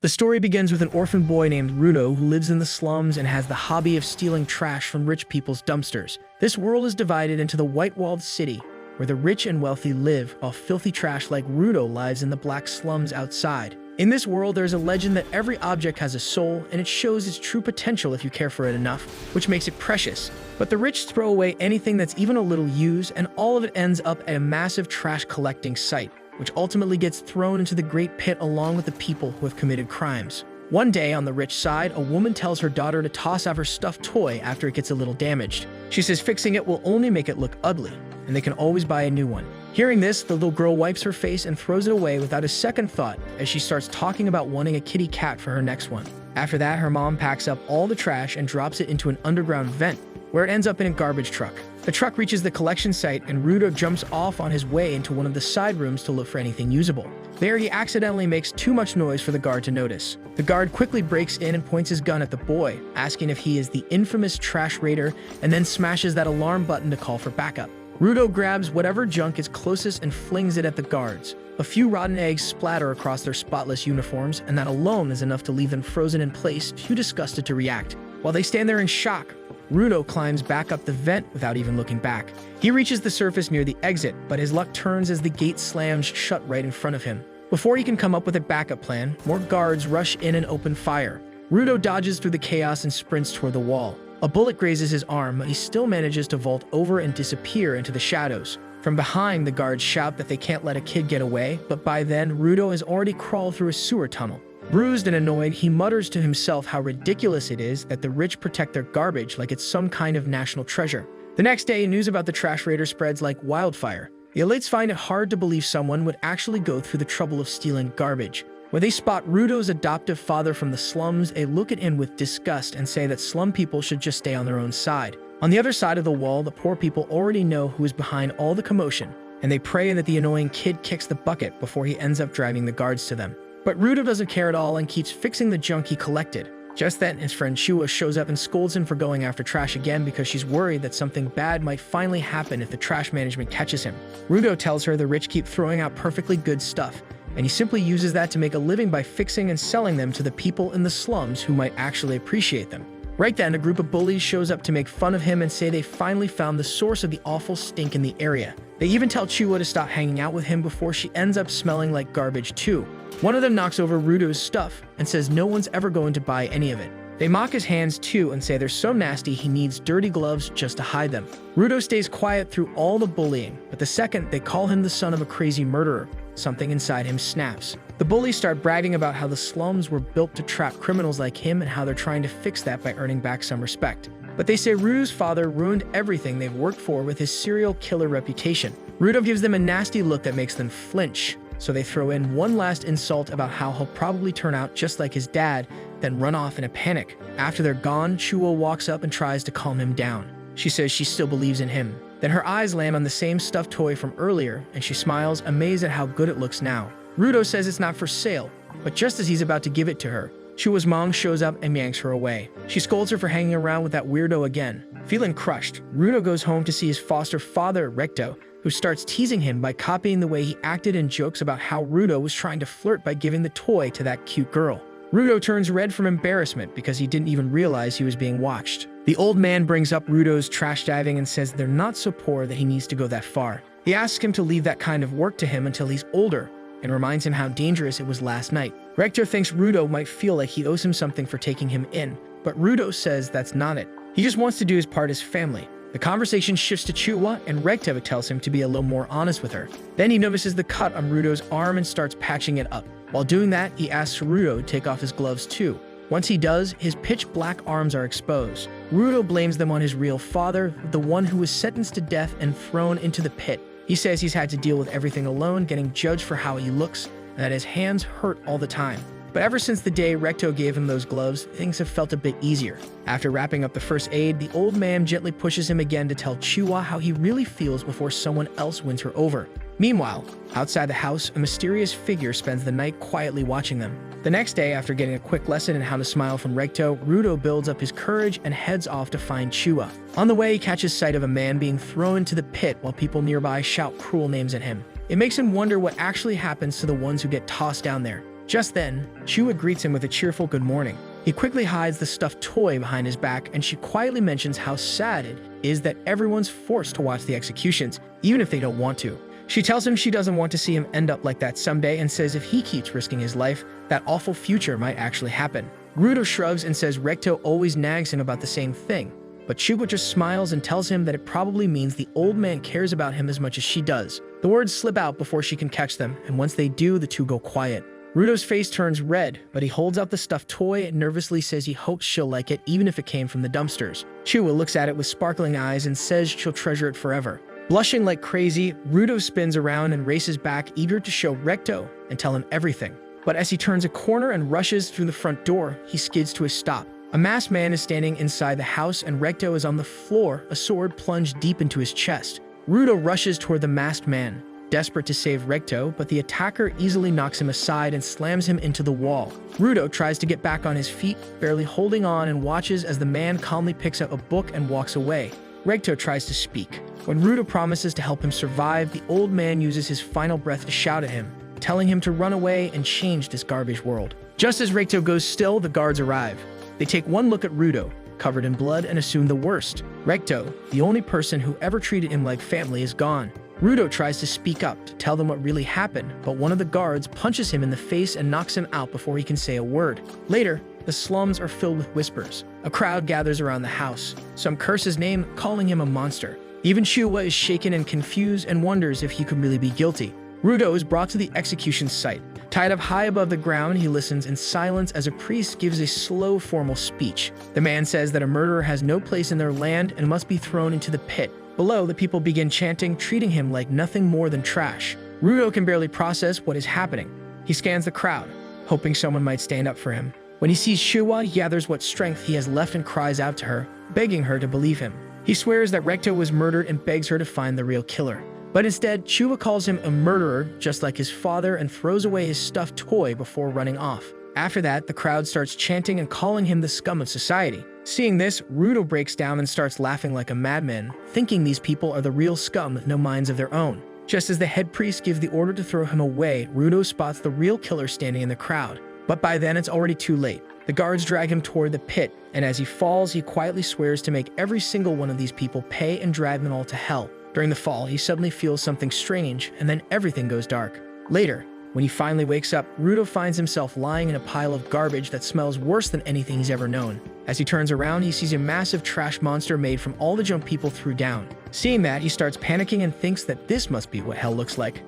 The story begins with an orphan boy named Rudo who lives in the slums and has the hobby of stealing trash from rich people's dumpsters. This world is divided into the white-walled city, where the rich and wealthy live, while filthy trash like Rudo lives in the black slums outside. In this world, there is a legend that every object has a soul, and it shows its true potential if you care for it enough, which makes it precious. But the rich throw away anything that's even a little used, and all of it ends up at a massive trash collecting site, which ultimately gets thrown into the great pit along with the people who have committed crimes. One day, on the rich side, a woman tells her daughter to toss out her stuffed toy after it gets a little damaged. She says fixing it will only make it look ugly, and they can always buy a new one. Hearing this, the little girl wipes her face and throws it away without a second thought as she starts talking about wanting a kitty cat for her next one. After that, her mom packs up all the trash and drops it into an underground vent, where it ends up in a garbage truck. The truck reaches the collection site, and Rudo jumps off on his way into one of the side rooms to look for anything usable. There, he accidentally makes too much noise for the guard to notice. The guard quickly breaks in and points his gun at the boy, asking if he is the infamous trash raider, and then smashes that alarm button to call for backup. Rudo grabs whatever junk is closest and flings it at the guards. A few rotten eggs splatter across their spotless uniforms, and that alone is enough to leave them frozen in place, too disgusted to react. While they stand there in shock, Rudo climbs back up the vent without even looking back. He reaches the surface near the exit, but his luck turns as the gate slams shut right in front of him. Before he can come up with a backup plan, more guards rush in and open fire. Rudo dodges through the chaos and sprints toward the wall. A bullet grazes his arm, but he still manages to vault over and disappear into the shadows. From behind, the guards shout that they can't let a kid get away, but by then, Rudo has already crawled through a sewer tunnel. Bruised and annoyed, he mutters to himself how ridiculous it is that the rich protect their garbage like it's some kind of national treasure. The next day, news about the trash raider spreads like wildfire. The elites find it hard to believe someone would actually go through the trouble of stealing garbage. When they spot Rudo's adoptive father from the slums, they look at him with disgust and say that slum people should just stay on their own side. On the other side of the wall, the poor people already know who is behind all the commotion, and they pray that the annoying kid kicks the bucket before he ends up driving the guards to them. But Rudo doesn't care at all and keeps fixing the junk he collected. Just then, his friend Chua shows up and scolds him for going after trash again because she's worried that something bad might finally happen if the trash management catches him. Rudo tells her the rich keep throwing out perfectly good stuff, and he simply uses that to make a living by fixing and selling them to the people in the slums who might actually appreciate them. Right then, a group of bullies shows up to make fun of him and say they finally found the source of the awful stink in the area. They even tell Chua to stop hanging out with him before she ends up smelling like garbage too. One of them knocks over Rudo's stuff and says no one's ever going to buy any of it. They mock his hands too and say they're so nasty he needs dirty gloves just to hide them. Rudo stays quiet through all the bullying, but the second they call him the son of a crazy murderer, something inside him snaps. The bullies start bragging about how the slums were built to trap criminals like him and how they're trying to fix that by earning back some respect. But they say Rudo's father ruined everything they've worked for with his serial killer reputation. Rudo gives them a nasty look that makes them flinch, so they throw in one last insult about how he'll probably turn out just like his dad, then run off in a panic. After they're gone, Chua walks up and tries to calm him down. She says she still believes in him. Then her eyes land on the same stuffed toy from earlier, and she smiles, amazed at how good it looks now. Rudo says it's not for sale, but just as he's about to give it to her, Chua's mom shows up and yanks her away. She scolds her for hanging around with that weirdo again. Feeling crushed, Rudo goes home to see his foster father, Recto, who starts teasing him by copying the way he acted in jokes about how Rudo was trying to flirt by giving the toy to that cute girl. Rudo turns red from embarrassment because he didn't even realize he was being watched. The old man brings up Rudo's trash diving and says they're not so poor that he needs to go that far. He asks him to leave that kind of work to him until he's older, and reminds him how dangerous it was last night. Rector thinks Rudo might feel like he owes him something for taking him in, but Rudo says that's not it. He just wants to do his part as family. The conversation shifts to Chua, and Recto tells him to be a little more honest with her. Then he notices the cut on Rudo's arm and starts patching it up. While doing that, he asks Rudo to take off his gloves too. Once he does, his pitch black arms are exposed. Rudo blames them on his real father, the one who was sentenced to death and thrown into the pit. He says he's had to deal with everything alone, getting judged for how he looks, and that his hands hurt all the time. But ever since the day Recto gave him those gloves, things have felt a bit easier. After wrapping up the first aid, the old man gently pushes him again to tell Chua how he really feels before someone else wins her over. Meanwhile, outside the house, a mysterious figure spends the night quietly watching them. The next day, after getting a quick lesson in how to smile from Recto, Rudo builds up his courage and heads off to find Chua. On the way, he catches sight of a man being thrown into the pit while people nearby shout cruel names at him. It makes him wonder what actually happens to the ones who get tossed down there. Just then, Chua greets him with a cheerful good morning. He quickly hides the stuffed toy behind his back, and she quietly mentions how sad it is that everyone's forced to watch the executions, even if they don't want to. She tells him she doesn't want to see him end up like that someday and says if he keeps risking his life, that awful future might actually happen. Rudo shrugs and says Recto always nags him about the same thing, but Chua just smiles and tells him that it probably means the old man cares about him as much as she does. The words slip out before she can catch them, and once they do, the two go quiet. Rudo's face turns red, but he holds out the stuffed toy and nervously says he hopes she'll like it even if it came from the dumpsters. Chua looks at it with sparkling eyes and says she'll treasure it forever. Blushing like crazy, Rudo spins around and races back, eager to show Recto and tell him everything. But as he turns a corner and rushes through the front door, he skids to a stop. A masked man is standing inside the house and Recto is on the floor, a sword plunged deep into his chest. Rudo rushes toward the masked man, desperate to save Recto, but the attacker easily knocks him aside and slams him into the wall. Rudo tries to get back on his feet, barely holding on, and watches as the man calmly picks up a book and walks away. Recto tries to speak. When Rudo promises to help him survive, the old man uses his final breath to shout at him, telling him to run away and change this garbage world. Just as Recto goes still, the guards arrive. They take one look at Rudo, covered in blood, and assume the worst. Recto, the only person who ever treated him like family, is gone. Rudo tries to speak up to tell them what really happened, but one of the guards punches him in the face and knocks him out before he can say a word. Later, the slums are filled with whispers. A crowd gathers around the house. Some curse his name, calling him a monster. Even Chua is shaken and confused and wonders if he could really be guilty. Rudo is brought to the execution site. Tied up high above the ground, he listens in silence as a priest gives a slow, formal speech. The man says that a murderer has no place in their land and must be thrown into the pit. Below, the people begin chanting, treating him like nothing more than trash. Rudo can barely process what is happening. He scans the crowd, hoping someone might stand up for him. When he sees Chua, he gathers what strength he has left and cries out to her, begging her to believe him. He swears that Recto was murdered and begs her to find the real killer. But instead, Chua calls him a murderer, just like his father, and throws away his stuffed toy before running off. After that, the crowd starts chanting and calling him the scum of society. Seeing this, Rudo breaks down and starts laughing like a madman, thinking these people are the real scum with no minds of their own. Just as the head priest gives the order to throw him away, Rudo spots the real killer standing in the crowd. But by then, it's already too late. The guards drag him toward the pit, and as he falls, he quietly swears to make every single one of these people pay and drag them all to hell. During the fall, he suddenly feels something strange, and then everything goes dark. Later, when he finally wakes up, Rudo finds himself lying in a pile of garbage that smells worse than anything he's ever known. As he turns around, he sees a massive trash monster made from all the junk people threw down. Seeing that, he starts panicking and thinks that this must be what hell looks like.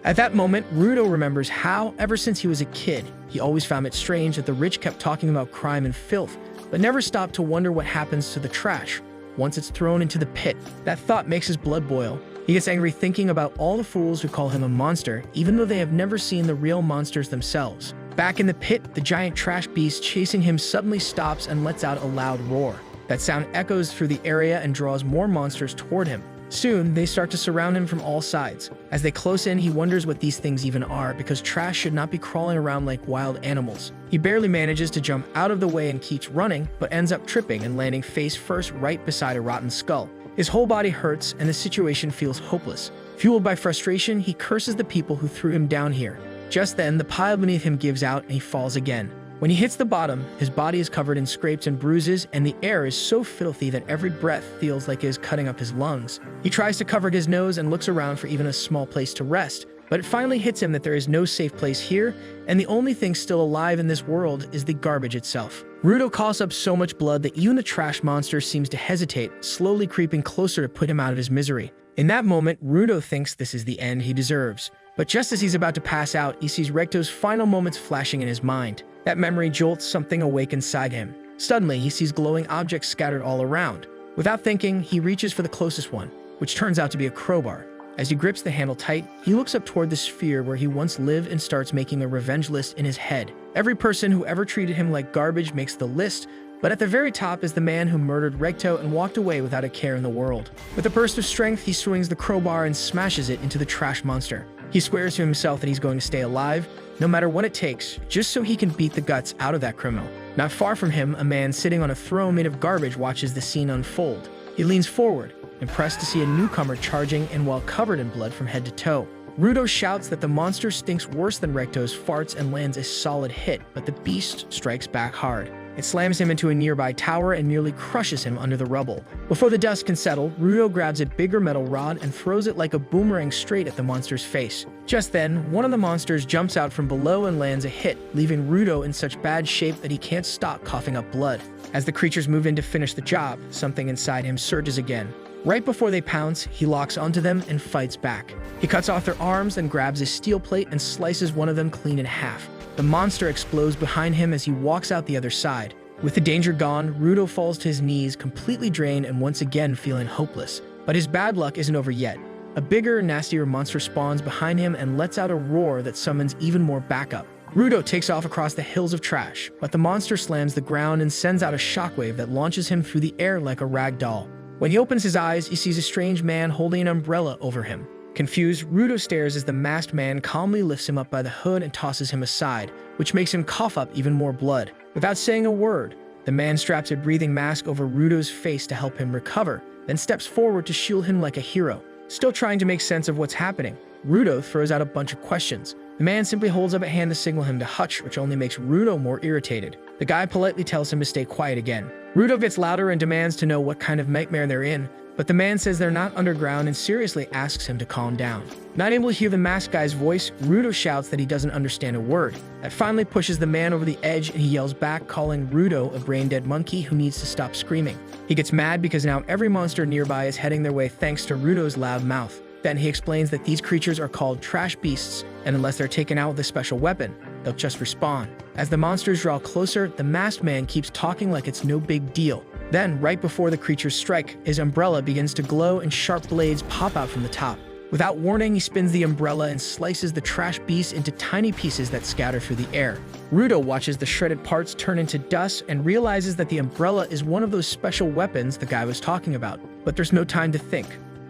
At that moment, Rudo remembers how, ever since he was a kid, he always found it strange that the rich kept talking about crime and filth, but never stopped to wonder what happens to the trash once it's thrown into the pit. That thought makes his blood boil. He gets angry thinking about all the fools who call him a monster, even though they have never seen the real monsters themselves. Back in the pit, the giant trash beast chasing him suddenly stops and lets out a loud roar. That sound echoes through the area and draws more monsters toward him. Soon, they start to surround him from all sides. As they close in, he wonders what these things even are, because trash should not be crawling around like wild animals. He barely manages to jump out of the way and keeps running, but ends up tripping and landing face first right beside a rotten skull. His whole body hurts, and the situation feels hopeless. Fueled by frustration, he curses the people who threw him down here. Just then, the pile beneath him gives out and he falls again. When he hits the bottom, his body is covered in scrapes and bruises, and the air is so filthy that every breath feels like it is cutting up his lungs. He tries to cover his nose and looks around for even a small place to rest, but it finally hits him that there is no safe place here, and the only thing still alive in this world is the garbage itself. Rudo coughs up so much blood that even the trash monster seems to hesitate, slowly creeping closer to put him out of his misery. In that moment, Rudo thinks this is the end he deserves. But just as he's about to pass out, he sees Recto's final moments flashing in his mind. That memory jolts something awake inside him. Suddenly, he sees glowing objects scattered all around. Without thinking, he reaches for the closest one, which turns out to be a crowbar. As he grips the handle tight, he looks up toward the sphere where he once lived and starts making a revenge list in his head. Every person who ever treated him like garbage makes the list, but at the very top is the man who murdered Recto and walked away without a care in the world. With a burst of strength, he swings the crowbar and smashes it into the trash monster. He swears to himself that he's going to stay alive, no matter what it takes, just so he can beat the guts out of that criminal. Not far from him, a man sitting on a throne made of garbage watches the scene unfold. He leans forward, impressed to see a newcomer charging and while covered in blood from head to toe. Rudo shouts that the monster stinks worse than Recto's farts and lands a solid hit, but the beast strikes back hard. It slams him into a nearby tower and nearly crushes him under the rubble. Before the dust can settle, Rudo grabs a bigger metal rod and throws it like a boomerang straight at the monster's face. Just then, one of the monsters jumps out from below and lands a hit, leaving Rudo in such bad shape that he can't stop coughing up blood. As the creatures move in to finish the job, something inside him surges again. Right before they pounce, he locks onto them and fights back. He cuts off their arms and grabs a steel plate and slices one of them clean in half. The monster explodes behind him as he walks out the other side. With the danger gone, Rudo falls to his knees, completely drained and once again feeling hopeless. But his bad luck isn't over yet. A bigger, nastier monster spawns behind him and lets out a roar that summons even more backup. Rudo takes off across the hills of trash, but the monster slams the ground and sends out a shockwave that launches him through the air like a rag doll. When he opens his eyes, he sees a strange man holding an umbrella over him. Confused, Rudo stares as the masked man calmly lifts him up by the hood and tosses him aside, which makes him cough up even more blood. Without saying a word, the man straps a breathing mask over Rudo's face to help him recover, then steps forward to shield him like a hero. Still trying to make sense of what's happening, Rudo throws out a bunch of questions. The man simply holds up a hand to signal him to hutch, which only makes Rudo more irritated. The guy politely tells him to stay quiet again. Rudo gets louder and demands to know what kind of nightmare they're in, but the man says they're not underground and seriously asks him to calm down. Not able to hear the masked guy's voice, Rudo shouts that he doesn't understand a word. That finally pushes the man over the edge and he yells back, calling Rudo a brain-dead monkey who needs to stop screaming. He gets mad because now every monster nearby is heading their way thanks to Rudo's loud mouth. Then he explains that these creatures are called trash beasts, and unless they're taken out with a special weapon, they'll just respawn. As the monsters draw closer, the masked man keeps talking like it's no big deal. Then, right before the creatures strike, his umbrella begins to glow and sharp blades pop out from the top. Without warning, he spins the umbrella and slices the trash beast into tiny pieces that scatter through the air. Rudo watches the shredded parts turn into dust and realizes that the umbrella is one of those special weapons the guy was talking about. But there's no time to think.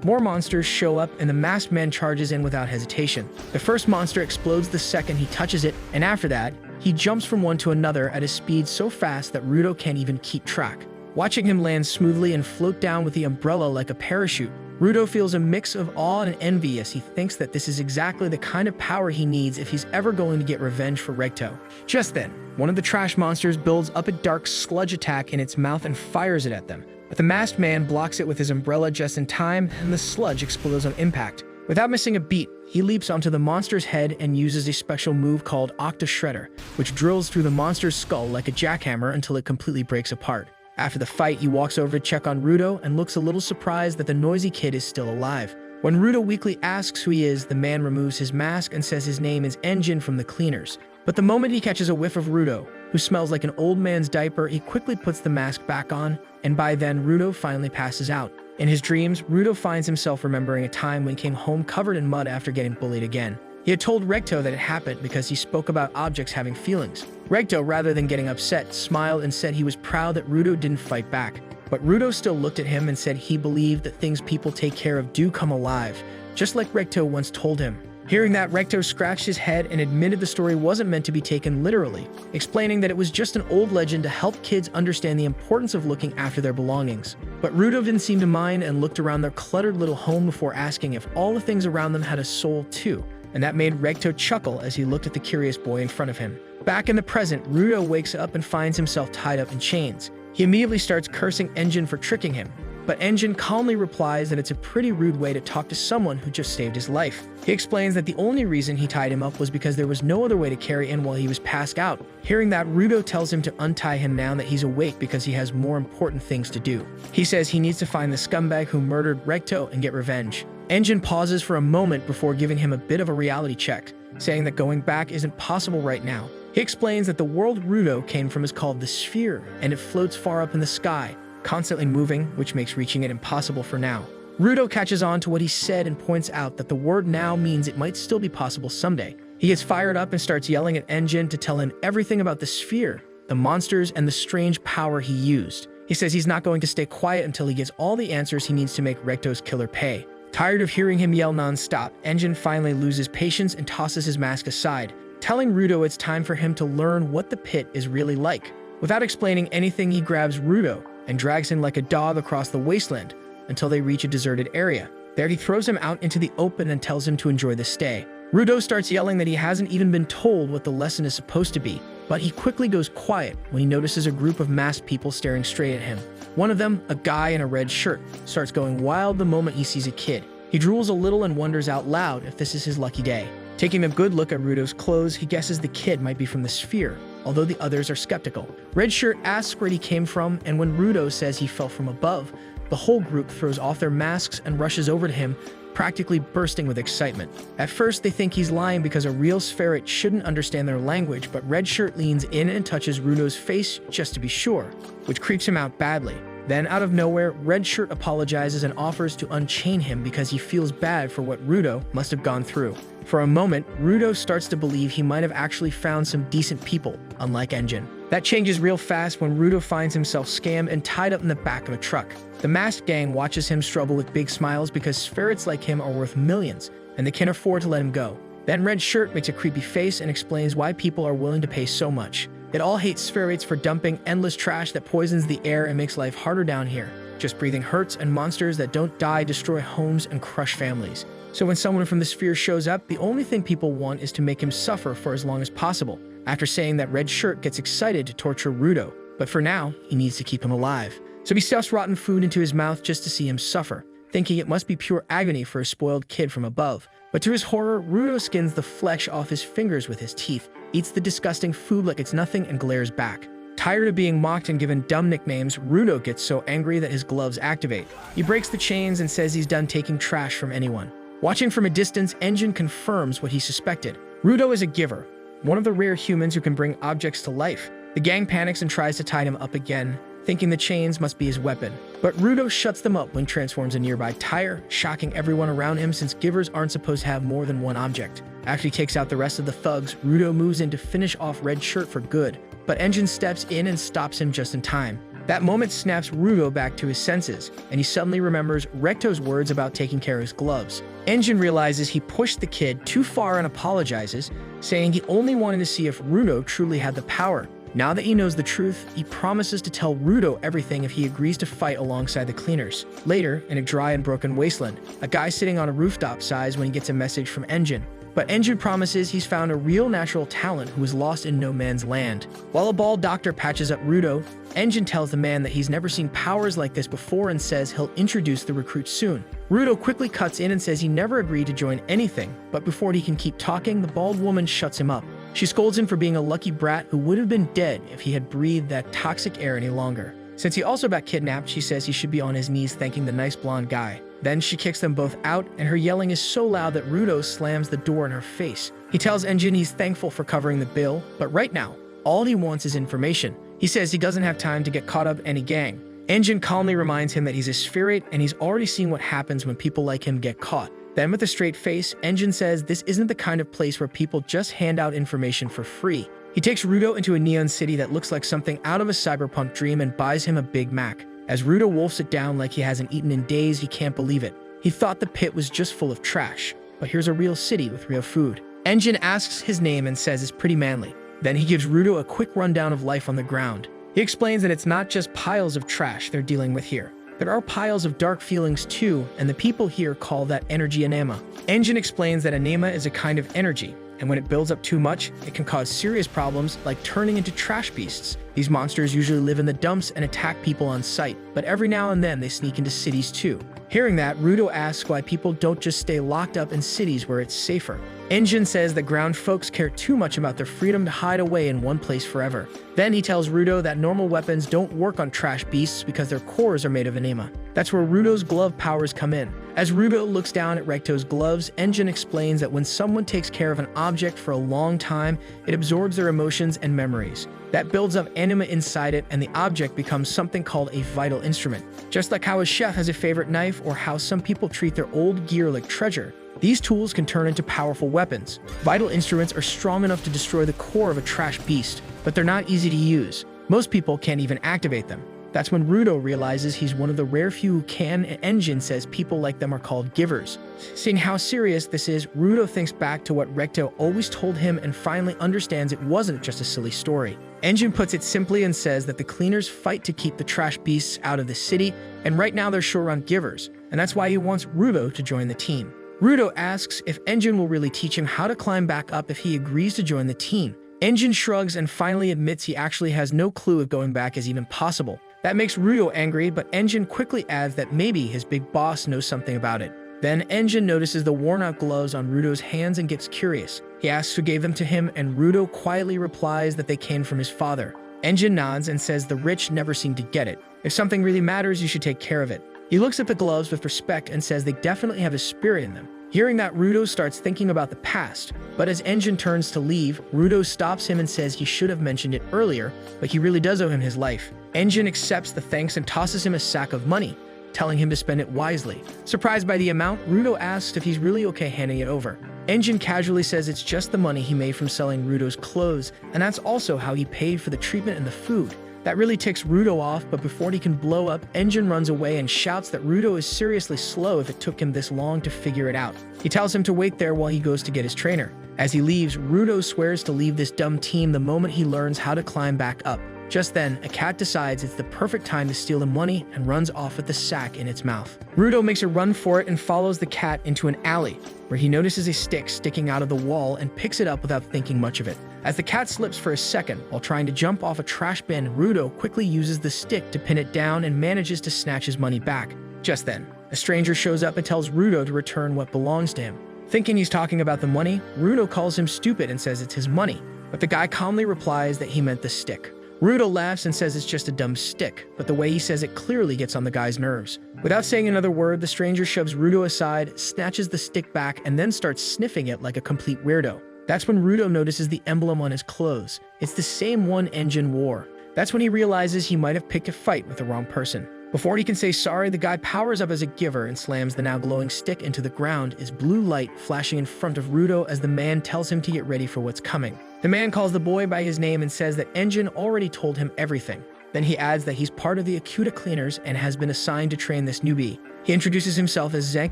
More monsters show up and the masked man charges in without hesitation. The first monster explodes the second he touches it, and after that, he jumps from one to another at a speed so fast that Rudo can't even keep track. Watching him land smoothly and float down with the umbrella like a parachute, Rudo feels a mix of awe and envy as he thinks that this is exactly the kind of power he needs if he's ever going to get revenge for Recto. Just then, one of the trash monsters builds up a dark sludge attack in its mouth and fires it at them. But the masked man blocks it with his umbrella just in time, and the sludge explodes on impact. Without missing a beat, he leaps onto the monster's head and uses a special move called Octa Shredder, which drills through the monster's skull like a jackhammer until it completely breaks apart. After the fight, he walks over to check on Rudo and looks a little surprised that the noisy kid is still alive. When Rudo weakly asks who he is, the man removes his mask and says his name is Engine from the Cleaners. But the moment he catches a whiff of Rudo, who smells like an old man's diaper, he quickly puts the mask back on, and by then Rudo finally passes out. In his dreams, Rudo finds himself remembering a time when he came home covered in mud after getting bullied again. He had told Recto that it happened because he spoke about objects having feelings. Recto, rather than getting upset, smiled and said he was proud that Rudo didn't fight back. But Rudo still looked at him and said he believed that things people take care of do come alive, just like Recto once told him. Hearing that, Recto scratched his head and admitted the story wasn't meant to be taken literally, explaining that it was just an old legend to help kids understand the importance of looking after their belongings. But Rudo didn't seem to mind and looked around their cluttered little home before asking if all the things around them had a soul too, and that made Recto chuckle as he looked at the curious boy in front of him. Back in the present, Rudo wakes up and finds himself tied up in chains. He immediately starts cursing Engine for tricking him, but Engine calmly replies that it's a pretty rude way to talk to someone who just saved his life. He explains that the only reason he tied him up was because there was no other way to carry in while he was passed out. Hearing that, Rudo tells him to untie him now that he's awake because he has more important things to do. He says he needs to find the scumbag who murdered Recto and get revenge. Engine pauses for a moment before giving him a bit of a reality check, saying that going back isn't possible right now. He explains that the world Rudo came from is called the Sphere, and it floats far up in the sky, constantly moving, which makes reaching it impossible for now. Rudo catches on to what he said and points out that the word now means it might still be possible someday. He gets fired up and starts yelling at Engine to tell him everything about the Sphere, the monsters, and the strange power he used. He says he's not going to stay quiet until he gets all the answers he needs to make Recto's killer pay. Tired of hearing him yell non-stop, Engine finally loses patience and tosses his mask aside, telling Rudo it's time for him to learn what the pit is really like. Without explaining anything, he grabs Rudo and drags him like a dog across the wasteland until they reach a deserted area. There he throws him out into the open and tells him to enjoy the stay. Rudo starts yelling that he hasn't even been told what the lesson is supposed to be, but he quickly goes quiet when he notices a group of masked people staring straight at him. One of them, a guy in a red shirt, starts going wild the moment he sees a kid. He drools a little and wonders out loud if this is his lucky day. Taking a good look at Rudo's clothes, he guesses the kid might be from the sphere, although the others are skeptical. Red Shirt asks where he came from, and when Rudo says he fell from above, the whole group throws off their masks and rushes over to him, practically bursting with excitement. At first, they think he's lying because a real spherate shouldn't understand their language, but Red Shirt leans in and touches Rudo's face just to be sure, which creeps him out badly. Then, out of nowhere, Red Shirt apologizes and offers to unchain him because he feels bad for what Rudo must have gone through. For a moment, Rudo starts to believe he might have actually found some decent people, unlike Engine. That changes real fast when Rudo finds himself scammed and tied up in the back of a truck. The masked gang watches him struggle with big smiles because spherats like him are worth millions, and they can't afford to let him go. Then Red Shirt makes a creepy face and explains why people are willing to pay so much. It all hates spherats for dumping endless trash that poisons the air and makes life harder down here. Just breathing hurts, and monsters that don't die destroy homes and crush families. So when someone from the sphere shows up, the only thing people want is to make him suffer for as long as possible. After saying that, Red Shirt gets excited to torture Rudo, but for now, he needs to keep him alive. So he stuffs rotten food into his mouth just to see him suffer, thinking it must be pure agony for a spoiled kid from above. But to his horror, Rudo skins the flesh off his fingers with his teeth, eats the disgusting food like it's nothing, and glares back. Tired of being mocked and given dumb nicknames, Rudo gets so angry that his gloves activate. He breaks the chains and says he's done taking trash from anyone. Watching from a distance, Engine confirms what he suspected. Rudo is a giver, one of the rare humans who can bring objects to life. The gang panics and tries to tie him up again, thinking the chains must be his weapon. But Rudo shuts them up when transforms a nearby tire, shocking everyone around him since givers aren't supposed to have more than one object. After he takes out the rest of the thugs, Rudo moves in to finish off Red Shirt for good, but Engine steps in and stops him just in time. That moment snaps Rudo back to his senses, and he suddenly remembers Recto's words about taking care of his gloves. Engine realizes he pushed the kid too far and apologizes, saying he only wanted to see if Rudo truly had the power. Now that he knows the truth, he promises to tell Rudo everything if he agrees to fight alongside the cleaners. Later, in a dry and broken wasteland, a guy sitting on a rooftop sighs when he gets a message from Engine. But Engine promises he's found a real natural talent who is lost in no man's land. While a bald doctor patches up Rudo, Engine tells the man that he's never seen powers like this before and says he'll introduce the recruits soon. Rudo quickly cuts in and says he never agreed to join anything, but before he can keep talking, the bald woman shuts him up. She scolds him for being a lucky brat who would have been dead if he had breathed that toxic air any longer. Since he also got kidnapped, she says he should be on his knees thanking the nice blonde guy. Then she kicks them both out, and her yelling is so loud that Rudo slams the door in her face. He tells Engine he's thankful for covering the bill, but right now, all he wants is information. He says he doesn't have time to get caught up in any gang. Engine calmly reminds him that he's a spherate and he's already seen what happens when people like him get caught. Then with a straight face, Engine says this isn't the kind of place where people just hand out information for free. He takes Rudo into a neon city that looks like something out of a cyberpunk dream and buys him a Big Mac. As Rudo wolfs it down like he hasn't eaten in days, he can't believe it. He thought the pit was just full of trash, but here's a real city with real food. Engine asks his name and says it's pretty manly. Then he gives Rudo a quick rundown of life on the ground. He explains that it's not just piles of trash they're dealing with here. There are piles of dark feelings too, and the people here call that energy anema. Engine explains that anema is a kind of energy, and when it builds up too much, it can cause serious problems like turning into trash beasts. These monsters usually live in the dumps and attack people on sight, but every now and then they sneak into cities too. Hearing that, Rudo asks why people don't just stay locked up in cities where it's safer. Engine says that ground folks care too much about their freedom to hide away in one place forever. Then he tells Rudo that normal weapons don't work on trash beasts because their cores are made of anema. That's where Rudo's glove powers come in. As Rudo looks down at Recto's gloves, Engine explains that when someone takes care of an object for a long time, it absorbs their emotions and memories. That builds up anima inside it, and the object becomes something called a vital instrument. Just like how a chef has a favorite knife or how some people treat their old gear like treasure, these tools can turn into powerful weapons. Vital instruments are strong enough to destroy the core of a trash beast, but they're not easy to use. Most people can't even activate them. That's when Rudo realizes he's one of the rare few who can, and Engine says people like them are called givers. Seeing how serious this is, Rudo thinks back to what Recto always told him and finally understands it wasn't just a silly story. Engine puts it simply and says that the cleaners fight to keep the trash beasts out of the city, and right now they're short on givers, and that's why he wants Rudo to join the team. Rudo asks if Engine will really teach him how to climb back up if he agrees to join the team. Engine shrugs and finally admits he actually has no clue if going back is even possible. That makes Rudo angry, but Engine quickly adds that maybe his big boss knows something about it. Then Engine notices the worn-out gloves on Rudo's hands and gets curious. He asks who gave them to him, and Rudo quietly replies that they came from his father. Engine nods and says the rich never seem to get it. If something really matters, you should take care of it. He looks at the gloves with respect and says they definitely have a spirit in them. Hearing that, Rudo starts thinking about the past, but as Engine turns to leave, Rudo stops him and says he should have mentioned it earlier, but he really does owe him his life. Engine accepts the thanks and tosses him a sack of money, telling him to spend it wisely. Surprised by the amount, Rudo asks if he's really okay handing it over. Engine casually says it's just the money he made from selling Rudo's clothes, and that's also how he paid for the treatment and the food. That really ticks Rudo off, but before he can blow up, Engine runs away and shouts that Rudo is seriously slow if it took him this long to figure it out. He tells him to wait there while he goes to get his trainer. As he leaves, Rudo swears to leave this dumb team the moment he learns how to climb back up. Just then, a cat decides it's the perfect time to steal the money and runs off with the sack in its mouth. Rudo makes a run for it and follows the cat into an alley, where he notices a stick sticking out of the wall and picks it up without thinking much of it. As the cat slips for a second while trying to jump off a trash bin, Rudo quickly uses the stick to pin it down and manages to snatch his money back. Just then, a stranger shows up and tells Rudo to return what belongs to him. Thinking he's talking about the money, Rudo calls him stupid and says it's his money, but the guy calmly replies that he meant the stick. Rudo laughs and says it's just a dumb stick, but the way he says it clearly gets on the guy's nerves. Without saying another word, the stranger shoves Rudo aside, snatches the stick back, and then starts sniffing it like a complete weirdo. That's when Rudo notices the emblem on his clothes. It's the same one Engine wore. That's when he realizes he might have picked a fight with the wrong person. Before he can say sorry, the guy powers up as a giver and slams the now glowing stick into the ground, his blue light flashing in front of Rudo as the man tells him to get ready for what's coming. The man calls the boy by his name and says that Engine already told him everything. Then he adds that he's part of the Akuta cleaners and has been assigned to train this newbie. He introduces himself as Zanka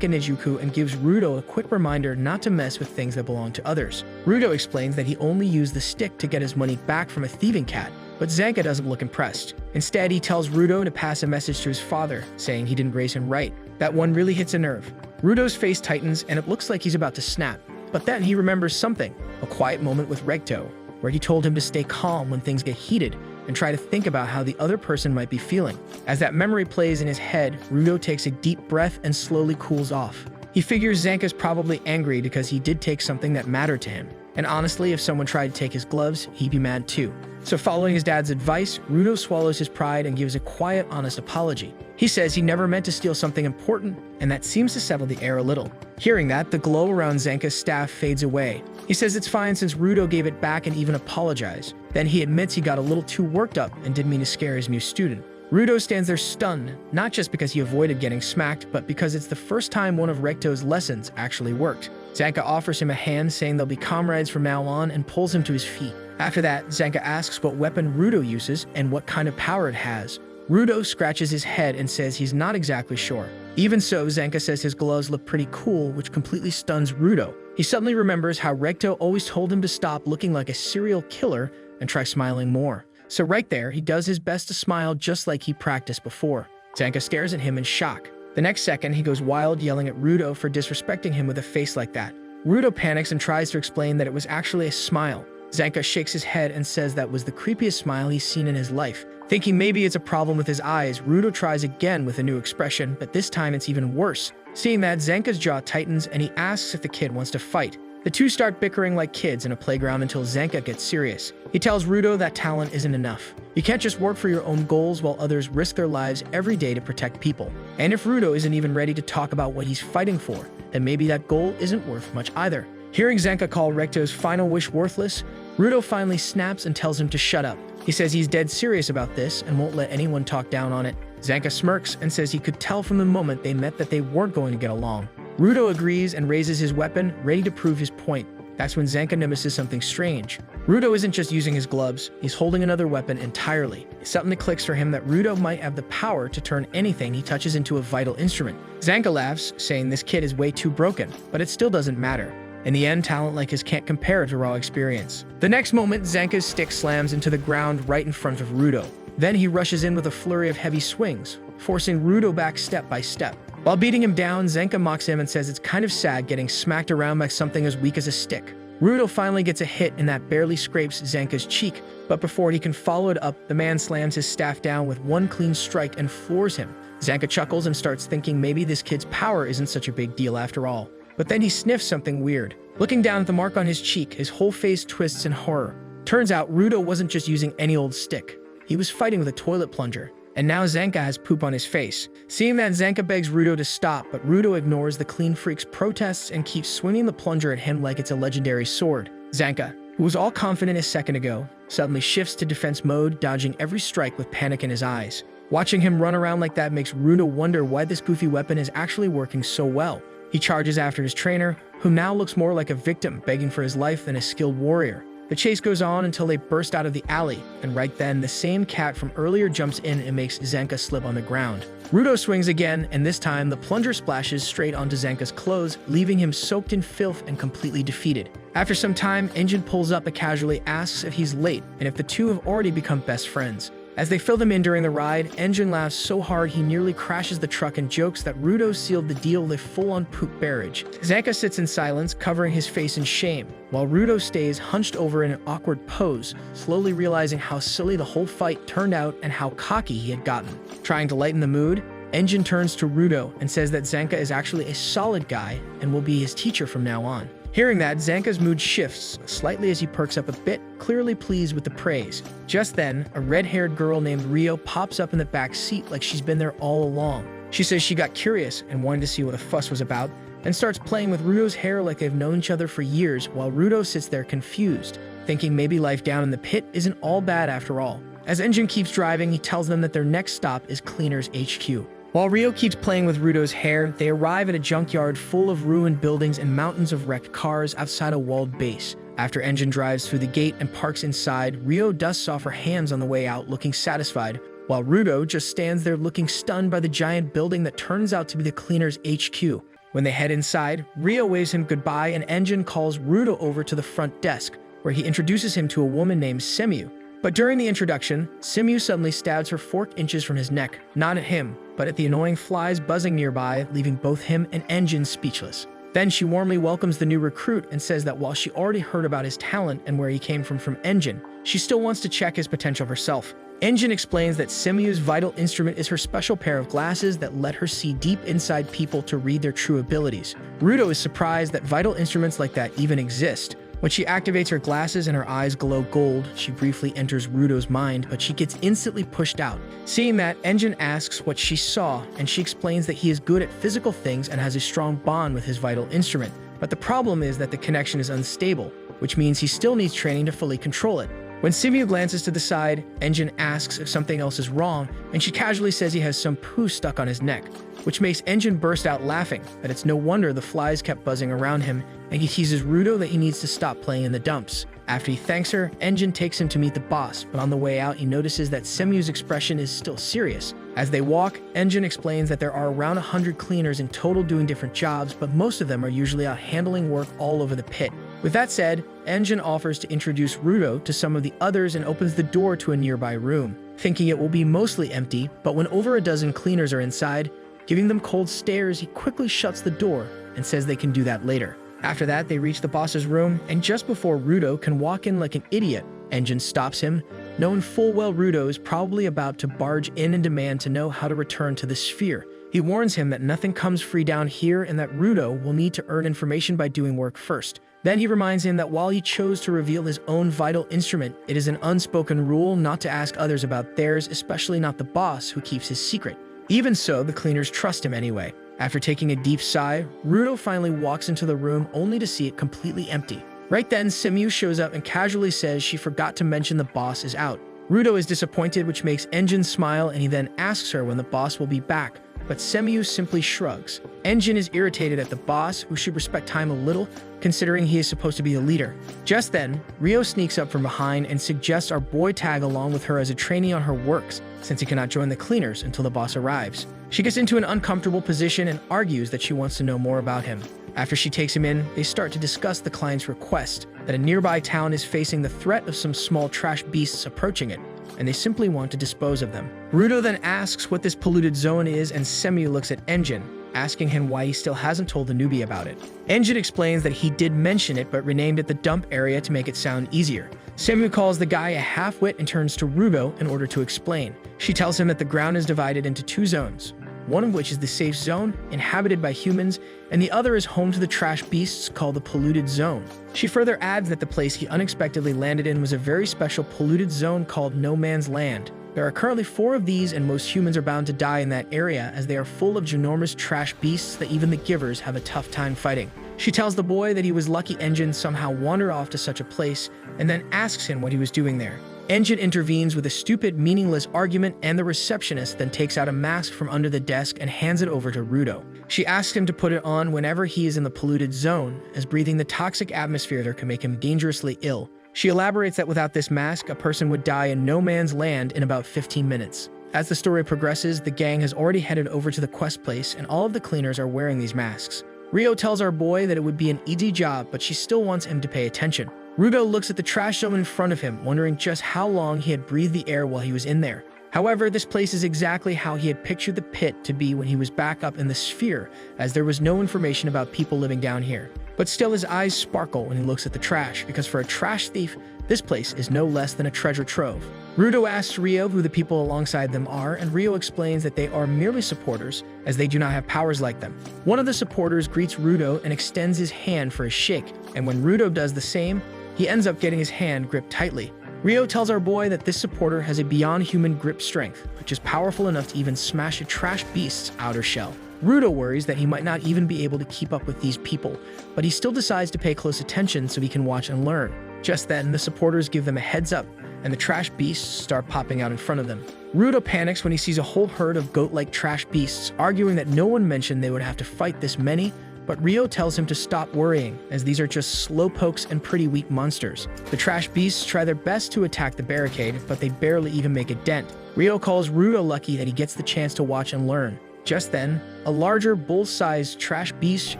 Nijuku and gives Rudo a quick reminder not to mess with things that belong to others. Rudo explains that he only used the stick to get his money back from a thieving cat, but Zanka doesn't look impressed. Instead, he tells Rudo to pass a message to his father, saying he didn't raise him right. That one really hits a nerve. Rudo's face tightens and it looks like he's about to snap. But then he remembers something, a quiet moment with Recto, where he told him to stay calm when things get heated and try to think about how the other person might be feeling. As that memory plays in his head, Rudo takes a deep breath and slowly cools off. He figures Zanka's probably angry because he did take something that mattered to him. And honestly, if someone tried to take his gloves, he'd be mad too. So following his dad's advice, Rudo swallows his pride and gives a quiet, honest apology. He says he never meant to steal something important, and that seems to settle the air a little. Hearing that, the glow around Zanka's staff fades away. He says it's fine since Rudo gave it back and even apologized. Then he admits he got a little too worked up and didn't mean to scare his new student. Rudo stands there stunned, not just because he avoided getting smacked, but because it's the first time one of Recto's lessons actually worked. Zanka offers him a hand, saying they'll be comrades from now on, and pulls him to his feet. After that, Zanka asks what weapon Rudo uses and what kind of power it has. Rudo scratches his head and says he's not exactly sure. Even so, Zanka says his gloves look pretty cool, which completely stuns Rudo. He suddenly remembers how Recto always told him to stop looking like a serial killer and try smiling more. So right there, he does his best to smile just like he practiced before. Zanka stares at him in shock. The next second, he goes wild, yelling at Rudo for disrespecting him with a face like that. Rudo panics and tries to explain that it was actually a smile. Zanka shakes his head and says that was the creepiest smile he's seen in his life. Thinking maybe it's a problem with his eyes, Rudo tries again with a new expression, but this time it's even worse. Seeing that, Zanka's jaw tightens and he asks if the kid wants to fight. The two start bickering like kids in a playground until Zanka gets serious. He tells Rudo that talent isn't enough. You can't just work for your own goals while others risk their lives every day to protect people. And if Rudo isn't even ready to talk about what he's fighting for, then maybe that goal isn't worth much either. Hearing Zanka call Recto's final wish worthless, Rudo finally snaps and tells him to shut up. He says he's dead serious about this and won't let anyone talk down on it. Zanka smirks and says he could tell from the moment they met that they weren't going to get along. Rudo agrees and raises his weapon, ready to prove his point. That's when Zanka notices something strange. Rudo isn't just using his gloves, he's holding another weapon entirely. Something clicks for him that Rudo might have the power to turn anything he touches into a vital instrument. Zanka laughs, saying this kid is way too broken, but it still doesn't matter. In the end, talent like his can't compare to raw experience. The next moment, Zanka's stick slams into the ground right in front of Rudo. Then he rushes in with a flurry of heavy swings, forcing Rudo back step by step. While beating him down, Zenka mocks him and says it's kind of sad getting smacked around by something as weak as a stick. Rudo finally gets a hit and that barely scrapes Zenka's cheek, but before he can follow it up, the man slams his staff down with one clean strike and floors him. Zenka chuckles and starts thinking maybe this kid's power isn't such a big deal after all. But then he sniffs something weird. Looking down at the mark on his cheek, his whole face twists in horror. Turns out Rudo wasn't just using any old stick. He was fighting with a toilet plunger. And now Zenka has poop on his face. Seeing that, Zenka begs Rudo to stop, but Rudo ignores the clean freak's protests and keeps swinging the plunger at him like it's a legendary sword. Zenka, who was all confident a second ago, suddenly shifts to defense mode, dodging every strike with panic in his eyes. Watching him run around like that makes Rudo wonder why this goofy weapon is actually working so well. He charges after his trainer, who now looks more like a victim begging for his life than a skilled warrior. The chase goes on until they burst out of the alley, and right then, the same cat from earlier jumps in and makes Zenka slip on the ground. Rudo swings again, and this time the plunger splashes straight onto Zenka's clothes, leaving him soaked in filth and completely defeated. After some time, Engine pulls up and casually asks if he's late, and if the two have already become best friends. As they fill them in during the ride, Engine laughs so hard he nearly crashes the truck and jokes that Rudo sealed the deal with full-on poop barrage. Zenka sits in silence, covering his face in shame, while Rudo stays hunched over in an awkward pose, slowly realizing how silly the whole fight turned out and how cocky he had gotten. Trying to lighten the mood, Engine turns to Rudo and says that Zenka is actually a solid guy and will be his teacher from now on. Hearing that, Zenka's mood shifts slightly as he perks up a bit, clearly pleased with the praise. Just then, a red-haired girl named Rio pops up in the back seat like she's been there all along. She says she got curious and wanted to see what the fuss was about, and starts playing with Rudo's hair like they've known each other for years, while Rudo sits there confused, thinking maybe life down in the pit isn't all bad after all. As Engine keeps driving, he tells them that their next stop is Cleaner's HQ. While Rio keeps playing with Rudo's hair, they arrive at a junkyard full of ruined buildings and mountains of wrecked cars outside a walled base. After Engine drives through the gate and parks inside, Rio dusts off her hands on the way out, looking satisfied, while Rudo just stands there looking stunned by the giant building that turns out to be the Cleaner's HQ. When they head inside, Rio waves him goodbye and Engine calls Rudo over to the front desk, where he introduces him to a woman named Semu. But during the introduction, Semu suddenly stabs her fork inches from his neck, not at him, but at the annoying flies buzzing nearby, leaving both him and Engine speechless. Then she warmly welcomes the new recruit and says that while she already heard about his talent and where he came from Engine, she still wants to check his potential herself. Engine explains that Semu's vital instrument is her special pair of glasses that let her see deep inside people to read their true abilities. Rudo is surprised that vital instruments like that even exist. When she activates her glasses and her eyes glow gold, she briefly enters Rudo's mind, but she gets instantly pushed out. Seeing that, Engine asks what she saw, and she explains that he is good at physical things and has a strong bond with his vital instrument. But the problem is that the connection is unstable, which means he still needs training to fully control it. When Semu glances to the side, Engine asks if something else is wrong, and she casually says he has some poo stuck on his neck, which makes Engine burst out laughing, that it's no wonder the flies kept buzzing around him, and he teases Rudo that he needs to stop playing in the dumps. After he thanks her, Engine takes him to meet the boss, but on the way out he notices that Semu's expression is still serious. As they walk, Engine explains that there are around 100 cleaners in total doing different jobs, but most of them are usually out handling work all over the pit. With that said, Engine offers to introduce Rudo to some of the others and opens the door to a nearby room, thinking it will be mostly empty, but when over a dozen cleaners are inside, giving them cold stares, he quickly shuts the door and says they can do that later. After that, they reach the boss's room, and just before Rudo can walk in like an idiot, Engine stops him, knowing full well Rudo is probably about to barge in and demand to know how to return to the sphere. He warns him that nothing comes free down here and that Rudo will need to earn information by doing work first. Then he reminds him that while he chose to reveal his own vital instrument, it is an unspoken rule not to ask others about theirs, especially not the boss who keeps his secret. Even so, the cleaners trust him anyway. After taking a deep sigh, Rudo finally walks into the room only to see it completely empty. Right then, Semu shows up and casually says she forgot to mention the boss is out. Rudo is disappointed, which makes Engine smile, and he then asks her when the boss will be back, but Semu simply shrugs. Engine is irritated at the boss, who should respect time a little, considering he is supposed to be the leader. Just then, Rio sneaks up from behind and suggests our boy tag along with her as a trainee on her works, since he cannot join the cleaners until the boss arrives. She gets into an uncomfortable position and argues that she wants to know more about him. After she takes him in, they start to discuss the client's request, that a nearby town is facing the threat of some small trash beasts approaching it. and they simply want to dispose of them. Rudo then asks what this polluted zone is, and Semu looks at Engine, asking him why he still hasn't told the newbie about it. Engine explains that he did mention it but renamed it the dump area to make it sound easier. Semu calls the guy a half-wit and turns to Rudo in order to explain. She tells him that the ground is divided into two zones, one of which is the safe zone, inhabited by humans, and the other is home to the trash beasts called the polluted zone. She further adds that the place he unexpectedly landed in was a very special polluted zone called No Man's Land. There are currently 4 of these, and most humans are bound to die in that area as they are full of ginormous trash beasts that even the givers have a tough time fighting. She tells the boy that he was lucky Engine somehow wandered off to such a place, and then asks him what he was doing there. Engine intervenes with a stupid, meaningless argument, and the receptionist then takes out a mask from under the desk and hands it over to Rudo. She asks him to put it on whenever he is in the polluted zone, as breathing the toxic atmosphere there can make him dangerously ill. She elaborates that without this mask, a person would die in no man's land in about 15 minutes. As the story progresses, the gang has already headed over to the quest place, and all of the cleaners are wearing these masks. Rio tells our boy that it would be an easy job, but she still wants him to pay attention. Rudo looks at the trash zone in front of him, wondering just how long he had breathed the air while he was in there. However, this place is exactly how he had pictured the pit to be when he was back up in the sphere, as there was no information about people living down here. But still, his eyes sparkle when he looks at the trash, because for a trash thief, this place is no less than a treasure trove. Rudo asks Rio who the people alongside them are, and Rio explains that they are merely supporters, as they do not have powers like them. One of the supporters greets Rudo and extends his hand for a shake, and when Rudo does the same, he ends up getting his hand gripped tightly. Rio tells our boy that this supporter has a beyond human grip strength, which is powerful enough to even smash a trash beast's outer shell. Rudo worries that he might not even be able to keep up with these people, but he still decides to pay close attention so he can watch and learn. Just then, the supporters give them a heads up, and the trash beasts start popping out in front of them. Rudo panics when he sees a whole herd of goat-like trash beasts, arguing that no one mentioned they would have to fight this many, but Rio tells him to stop worrying, as these are just slowpokes and pretty weak monsters. The trash beasts try their best to attack the barricade, but they barely even make a dent. Rio calls Rudo lucky that he gets the chance to watch and learn. Just then, a larger, bull-sized trash beast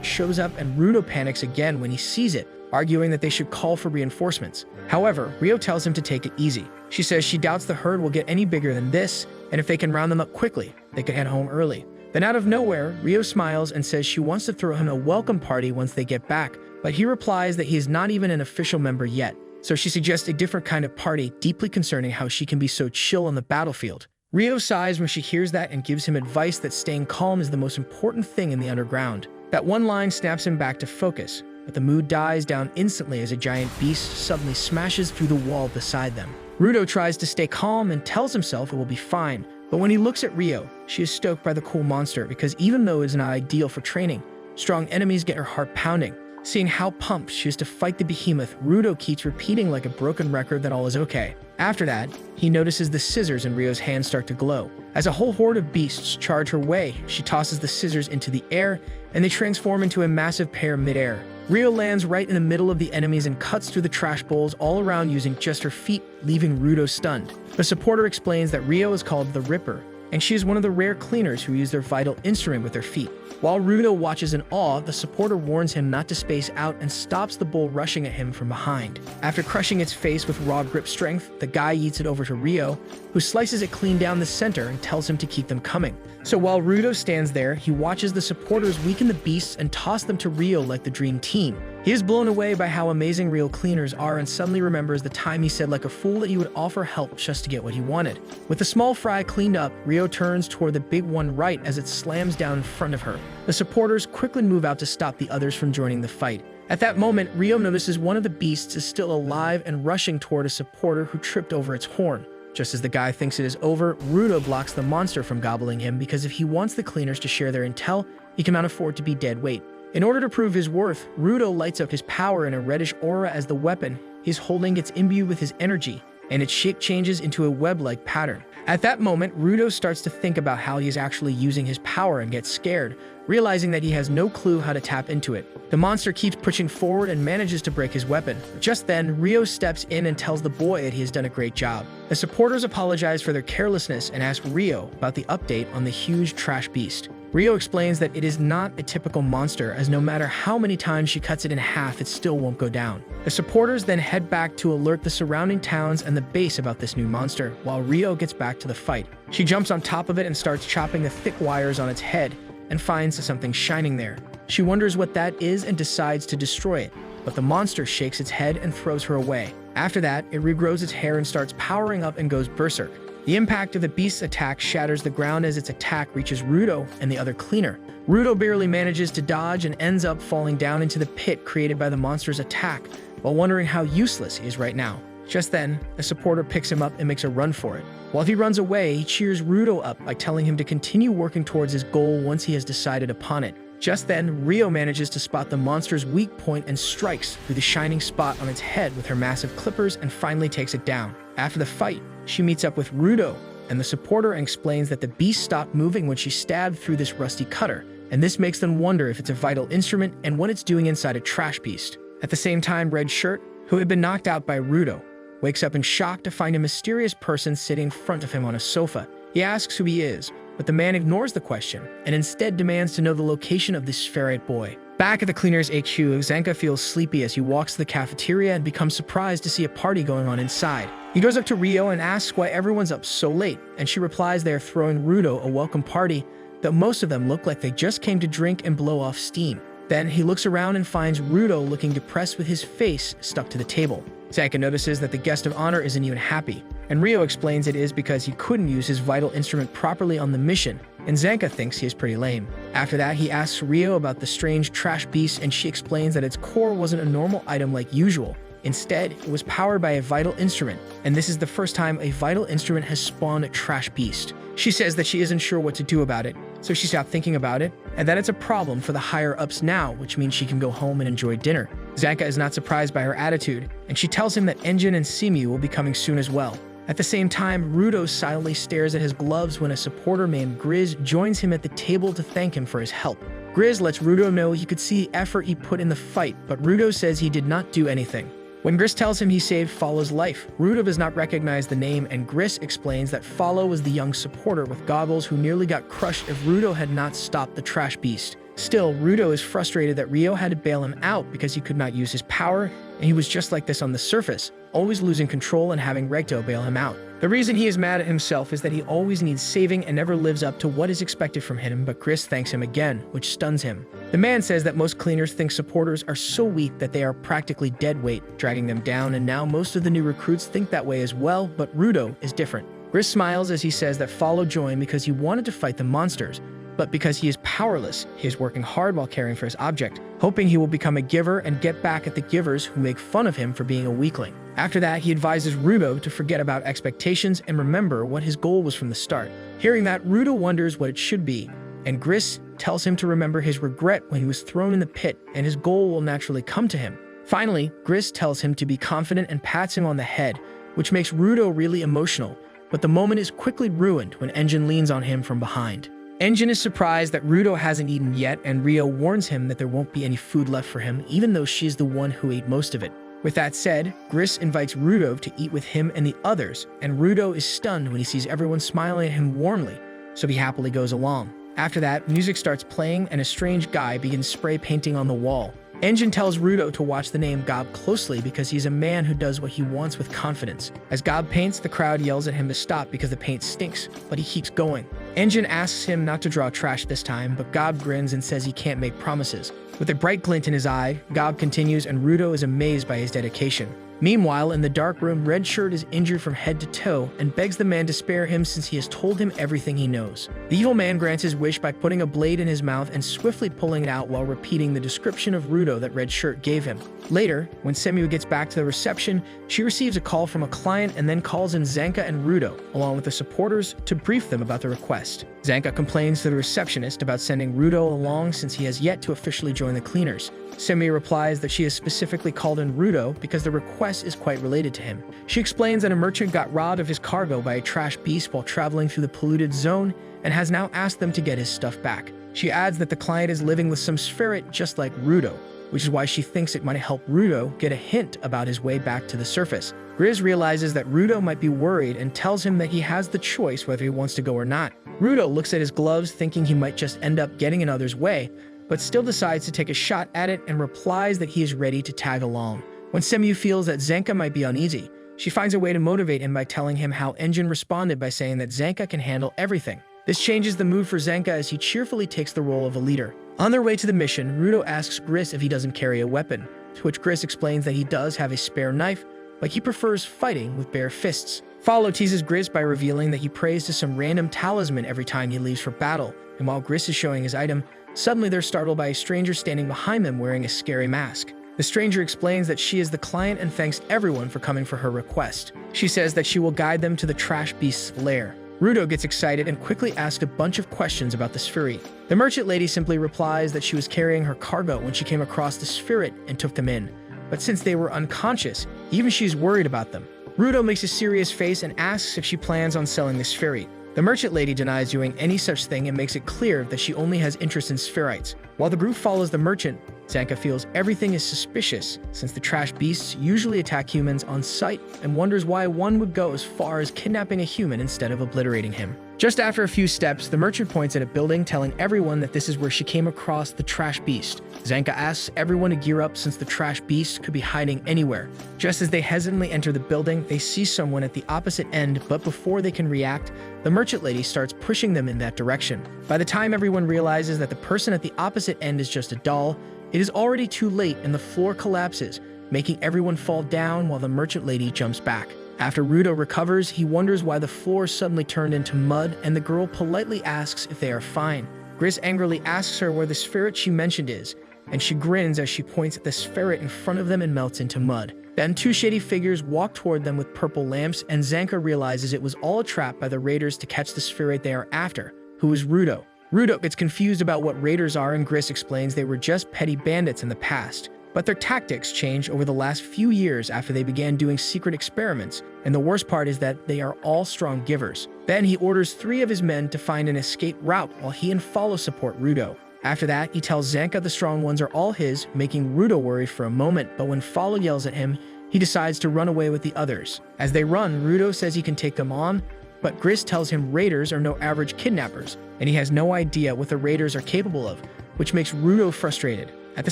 shows up, and Rudo panics again when he sees it, arguing that they should call for reinforcements. However, Rio tells him to take it easy. She says she doubts the herd will get any bigger than this, and if they can round them up quickly, they could head home early. Then out of nowhere, Rio smiles and says she wants to throw him a welcome party once they get back, but he replies that he is not even an official member yet. So she suggests a different kind of party, deeply concerning how she can be so chill on the battlefield. Rio sighs when she hears that and gives him advice that staying calm is the most important thing in the underground. That one line snaps him back to focus, but the mood dies down instantly as a giant beast suddenly smashes through the wall beside them. Rudo tries to stay calm and tells himself it will be fine, but when he looks at Rio, she is stoked by the cool monster because even though it is not ideal for training, strong enemies get her heart pounding. Seeing how pumped she is to fight the behemoth, Rudo keeps repeating like a broken record that all is okay. After that, he notices the scissors in Rio's hands start to glow. As a whole horde of beasts charge her way, she tosses the scissors into the air, and they transform into a massive pair mid-air. Rio lands right in the middle of the enemies and cuts through the trash bowls all around using just her feet, leaving Rudo stunned. The supporter explains that Rio is called the Ripper, and she is one of the rare cleaners who use their vital instrument with their feet. While Rudo watches in awe, the supporter warns him not to space out and stops the bull rushing at him from behind. After crushing its face with raw grip strength, the guy yeets it over to Rio, who slices it clean down the center and tells him to keep them coming. So while Rudo stands there, he watches the supporters weaken the beasts and toss them to Rio like the dream team. He is blown away by how amazing real cleaners are and suddenly remembers the time he said like a fool that he would offer help just to get what he wanted. With the small fry cleaned up, Rio turns toward the big one right as it slams down in front of her. The supporters quickly move out to stop the others from joining the fight. At that moment, Rio notices one of the beasts is still alive and rushing toward a supporter who tripped over its horn. Just as the guy thinks it is over, Rudo blocks the monster from gobbling him because if he wants the cleaners to share their intel, he cannot afford to be dead weight. In order to prove his worth, Rudo lights up his power in a reddish aura as the weapon he's holding gets imbued with his energy, and its shape changes into a web-like pattern. At that moment, Rudo starts to think about how he is actually using his power and gets scared, realizing that he has no clue how to tap into it. The monster keeps pushing forward and manages to break his weapon. Just then, Rio steps in and tells the boy that he has done a great job. The supporters apologize for their carelessness and ask Rio about the update on the huge trash beast. Rio explains that it is not a typical monster, as no matter how many times she cuts it in half, it still won't go down. The supporters then head back to alert the surrounding towns and the base about this new monster, while Rio gets back to the fight. She jumps on top of it and starts chopping the thick wires on its head, and finds something shining there. She wonders what that is and decides to destroy it, but the monster shakes its head and throws her away. After that, it regrows its hair and starts powering up and goes berserk. The impact of the beast's attack shatters the ground as its attack reaches Rudo and the other cleaner. Rudo barely manages to dodge and ends up falling down into the pit created by the monster's attack, while wondering how useless he is right now. Just then, a supporter picks him up and makes a run for it. While he runs away, he cheers Rudo up by telling him to continue working towards his goal once he has decided upon it. Just then, Rio manages to spot the monster's weak point and strikes through the shining spot on its head with her massive clippers and finally takes it down. After the fight, she meets up with Rudo and the supporter and explains that the beast stopped moving when she stabbed through this rusty cutter, and this makes them wonder if it's a vital instrument and what it's doing inside a trash beast. At the same time, Red Shirt, who had been knocked out by Rudo, wakes up in shock to find a mysterious person sitting in front of him on a sofa. He asks who he is, but the man ignores the question and instead demands to know the location of this ferret boy. Back at the cleaner's HQ, Zanka feels sleepy as he walks to the cafeteria and becomes surprised to see a party going on inside. He goes up to Rio and asks why everyone's up so late, and she replies they are throwing Rudo a welcome party, though most of them look like they just came to drink and blow off steam. Then he looks around and finds Rudo looking depressed with his face stuck to the table. Zanka notices that the guest of honor isn't even happy, and Rio explains it is because he couldn't use his vital instrument properly on the mission, and Zanka thinks he is pretty lame. After that, he asks Rio about the strange trash beast, and she explains that its core wasn't a normal item like usual. Instead, it was powered by a vital instrument, and this is the first time a vital instrument has spawned a trash beast. She says that she isn't sure what to do about it, so she stopped thinking about it, and that it's a problem for the higher-ups now, which means she can go home and enjoy dinner. Zanka is not surprised by her attitude, and she tells him that Engine and Simu will be coming soon as well. At the same time, Rudo silently stares at his gloves when a supporter named Grizz joins him at the table to thank him for his help. Grizz lets Rudo know he could see the effort he put in the fight, but Rudo says he did not do anything. When Grizz tells him he saved Follow's life, Rudo does not recognize the name, and Grizz explains that Follow was the young supporter with goggles who nearly got crushed if Rudo had not stopped the trash beast. Still, Rudo is frustrated that Rio had to bail him out because he could not use his power, and he was just like this on the surface, always losing control and having Recto bail him out. The reason he is mad at himself is that he always needs saving and never lives up to what is expected from him, but Grizz thanks him again, which stuns him. The man says that most cleaners think supporters are so weak that they are practically dead weight, dragging them down, and now most of the new recruits think that way as well, but Rudo is different. Grizz smiles as he says that Follow joined because he wanted to fight the monsters, but because he is powerless, he is working hard while caring for his object, hoping he will become a giver and get back at the givers who make fun of him for being a weakling. After that, he advises Rudo to forget about expectations and remember what his goal was from the start. Hearing that, Rudo wonders what it should be, and Grizz tells him to remember his regret when he was thrown in the pit, and his goal will naturally come to him. Finally, Grizz tells him to be confident and pats him on the head, which makes Rudo really emotional, but the moment is quickly ruined when Engine leans on him from behind. Engine is surprised that Rudo hasn't eaten yet, and Rio warns him that there won't be any food left for him, even though she's the one who ate most of it. With that said, Grizz invites Rudo to eat with him and the others, and Rudo is stunned when he sees everyone smiling at him warmly, so he happily goes along. After that, music starts playing and a strange guy begins spray painting on the wall. Engine tells Rudo to watch the name Gob closely because he's a man who does what he wants with confidence. As Gob paints, the crowd yells at him to stop because the paint stinks, but he keeps going. Engine asks him not to draw trash this time, but Gob grins and says he can't make promises. With a bright glint in his eye, Gob continues and Rudo is amazed by his dedication. Meanwhile, in the dark room, Red Shirt is injured from head to toe and begs the man to spare him since he has told him everything he knows. The evil man grants his wish by putting a blade in his mouth and swiftly pulling it out while repeating the description of Rudo that Red Shirt gave him. Later, when Semu gets back to the reception, she receives a call from a client and then calls in Zanka and Rudo, along with the supporters, to brief them about the request. Zanka complains to the receptionist about sending Rudo along since he has yet to officially join the cleaners. Semi replies that she has specifically called in Rudo because the request is quite related to him. She explains that a merchant got robbed of his cargo by a trash beast while traveling through the polluted zone and has now asked them to get his stuff back. She adds that the client is living with some spirit just like Rudo, which is why she thinks it might help Rudo get a hint about his way back to the surface. Grizz realizes that Rudo might be worried and tells him that he has the choice whether he wants to go or not. Rudo looks at his gloves thinking he might just end up getting in others' way, but still decides to take a shot at it and replies that he is ready to tag along. When Semu feels that Zanka might be uneasy, she finds a way to motivate him by telling him how Engine responded by saying that Zanka can handle everything. This changes the mood for Zanka as he cheerfully takes the role of a leader. On their way to the mission, Rudo asks Gris if he doesn't carry a weapon, to which Gris explains that he does have a spare knife, but he prefers fighting with bare fists. Follow teases Gris by revealing that he prays to some random talisman every time he leaves for battle, and while Gris is showing his item, suddenly they're startled by a stranger standing behind them wearing a scary mask. The stranger explains that she is the client and thanks everyone for coming for her request. She says that she will guide them to the trash beast's lair. Rudo gets excited and quickly asks a bunch of questions about the Spherit. The merchant lady simply replies that she was carrying her cargo when she came across the Spherit and took them in. But since they were unconscious, even she's worried about them. Rudo makes a serious face and asks if she plans on selling the Spherit. The merchant lady denies doing any such thing and makes it clear that she only has interest in Spherites. While the group follows the merchant, Zanka feels everything is suspicious since the trash beasts usually attack humans on sight and wonders why one would go as far as kidnapping a human instead of obliterating him. Just after a few steps, the merchant points at a building telling everyone that this is where she came across the trash beast. Zanka asks everyone to gear up since the trash beast could be hiding anywhere. Just as they hesitantly enter the building, they see someone at the opposite end, but before they can react, the merchant lady starts pushing them in that direction. By the time everyone realizes that the person at the opposite end is just a doll, it is already too late and the floor collapses, making everyone fall down while the merchant lady jumps back. After Rudo recovers, he wonders why the floor suddenly turned into mud, and the girl politely asks if they are fine. Gris angrily asks her where the Spherit she mentioned is, and she grins as she points at the Spherit in front of them and melts into mud. Then two shady figures walk toward them with purple lamps, and Zanka realizes it was all a trap by the raiders to catch the Spherit they are after, who is Rudo. Rudo gets confused about what raiders are, and Gris explains they were just petty bandits in the past. But their tactics changed over the last few years after they began doing secret experiments, and the worst part is that they are all strong givers. Then he orders 3 of his men to find an escape route while he and Follow support Rudo. After that, he tells Zanka the strong ones are all his, making Rudo worried for a moment, but when Follow yells at him, he decides to run away with the others. As they run, Rudo says he can take them on, but Gris tells him raiders are no average kidnappers, and he has no idea what the raiders are capable of, which makes Rudo frustrated. At the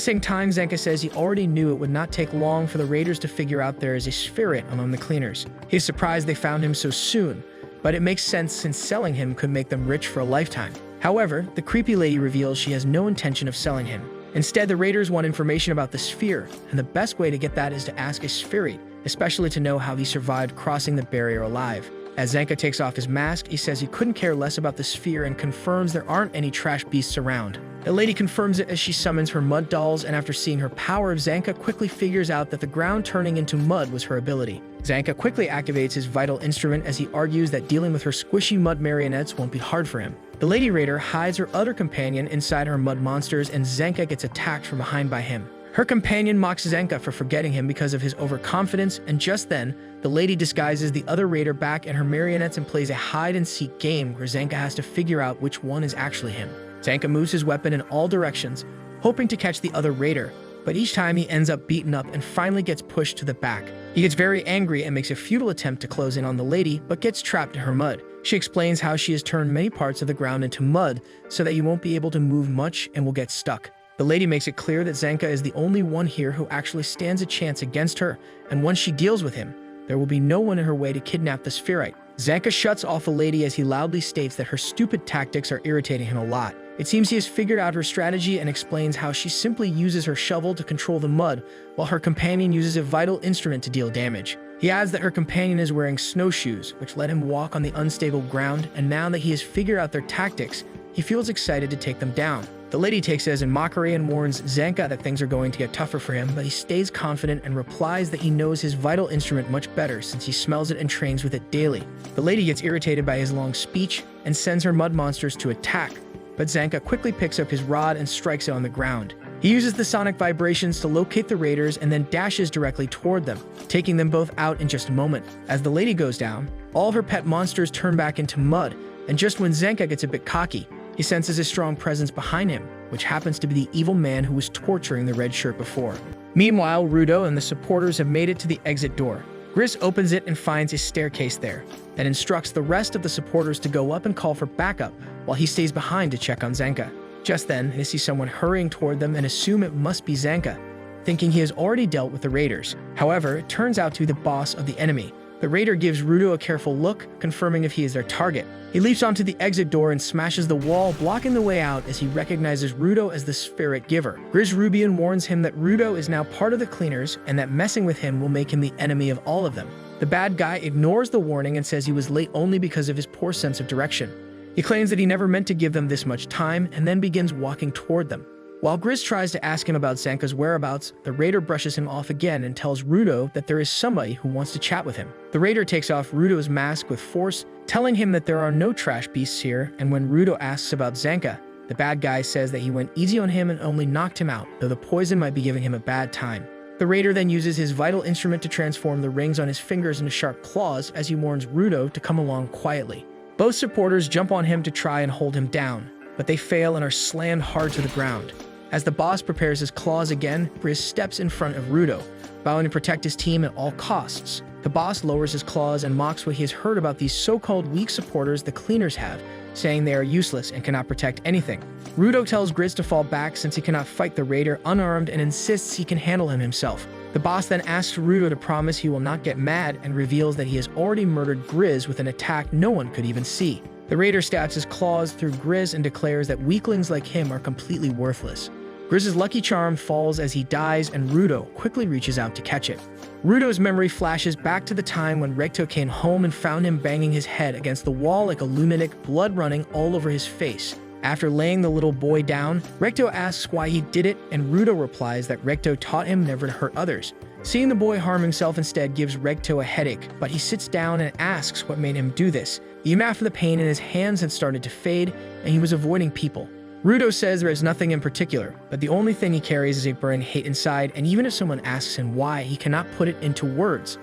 same time, Zanka says he already knew it would not take long for the raiders to figure out there is a Spherit among the cleaners. He's surprised they found him so soon, but it makes sense since selling him could make them rich for a lifetime. However, the creepy lady reveals she has no intention of selling him. Instead, the raiders want information about the sphere, and the best way to get that is to ask a Spherit, especially to know how he survived crossing the barrier alive. As Zanka takes off his mask, he says he couldn't care less about the sphere and confirms there aren't any trash beasts around. The lady confirms it as she summons her mud dolls, and after seeing her power, Zanka quickly figures out that the ground turning into mud was her ability. Zanka quickly activates his vital instrument as he argues that dealing with her squishy mud marionettes won't be hard for him. The lady raider hides her other companion inside her mud monsters, and Zanka gets attacked from behind by him. Her companion mocks Zanka for forgetting him because of his overconfidence, and just then, the lady disguises the other raider back in her marionettes and plays a hide-and-seek game where Zanka has to figure out which one is actually him. Zanka moves his weapon in all directions, hoping to catch the other raider, but each time he ends up beaten up and finally gets pushed to the back. He gets very angry and makes a futile attempt to close in on the lady, but gets trapped in her mud. She explains how she has turned many parts of the ground into mud so that you won't be able to move much and will get stuck. The lady makes it clear that Zanka is the only one here who actually stands a chance against her, and once she deals with him, there will be no one in her way to kidnap the Spherite. Zanka shuts off the lady as he loudly states that her stupid tactics are irritating him a lot. It seems he has figured out her strategy and explains how she simply uses her shovel to control the mud, while her companion uses a vital instrument to deal damage. He adds that her companion is wearing snowshoes, which let him walk on the unstable ground, and now that he has figured out their tactics, he feels excited to take them down. The lady takes it as in mockery and warns Zanka that things are going to get tougher for him, but he stays confident and replies that he knows his vital instrument much better since he smells it and trains with it daily. The lady gets irritated by his long speech and sends her mud monsters to attack, but Zanka quickly picks up his rod and strikes it on the ground. He uses the sonic vibrations to locate the raiders and then dashes directly toward them, taking them both out in just a moment. As the lady goes down, all her pet monsters turn back into mud, and just when Zanka gets a bit cocky, he senses a strong presence behind him, which happens to be the evil man who was torturing the red shirt before. Meanwhile, Rudo and the supporters have made it to the exit door. Gris opens it and finds a staircase there, that instructs the rest of the supporters to go up and call for backup, while he stays behind to check on Zanka. Just then, they see someone hurrying toward them and assume it must be Zanka, thinking he has already dealt with the raiders. However, it turns out to be the boss of the enemy. The raider gives Rudo a careful look, confirming if he is their target. He leaps onto the exit door and smashes the wall, blocking the way out as he recognizes Rudo as the spirit giver. Gris Rubian warns him that Rudo is now part of the cleaners and that messing with him will make him the enemy of all of them. The bad guy ignores the warning and says he was late only because of his poor sense of direction. He claims that he never meant to give them this much time and then begins walking toward them. While Gris tries to ask him about Zanka's whereabouts, the raider brushes him off again and tells Rudo that there is somebody who wants to chat with him. The raider takes off Rudo's mask with force, telling him that there are no trash beasts here, and when Rudo asks about Zanka, the bad guy says that he went easy on him and only knocked him out, though the poison might be giving him a bad time. The raider then uses his vital instrument to transform the rings on his fingers into sharp claws as he warns Rudo to come along quietly. Both supporters jump on him to try and hold him down, but they fail and are slammed hard to the ground. As the boss prepares his claws again, Gris steps in front of Rudo, vowing to protect his team at all costs. The boss lowers his claws and mocks what he has heard about these so-called weak supporters the cleaners have, saying they are useless and cannot protect anything. Rudo tells Gris to fall back since he cannot fight the raider unarmed and insists he can handle him himself. The boss then asks Rudo to promise he will not get mad and reveals that he has already murdered Gris with an attack no one could even see. The raider stabs his claws through Gris and declares that weaklings like him are completely worthless. Gris's lucky charm falls as he dies and Rudo quickly reaches out to catch it. Rudo's memory flashes back to the time when Recto came home and found him banging his head against the wall like a lunatic, blood running all over his face. After laying the little boy down, Recto asks why he did it, and Rudo replies that Recto taught him never to hurt others. Seeing the boy harm himself instead gives Recto a headache, but he sits down and asks what made him do this, even after the pain in his hands had started to fade and he was avoiding people. Rudo says there is nothing in particular, but the only thing he carries is a burning hate inside, and even if someone asks him why, he cannot put it into words.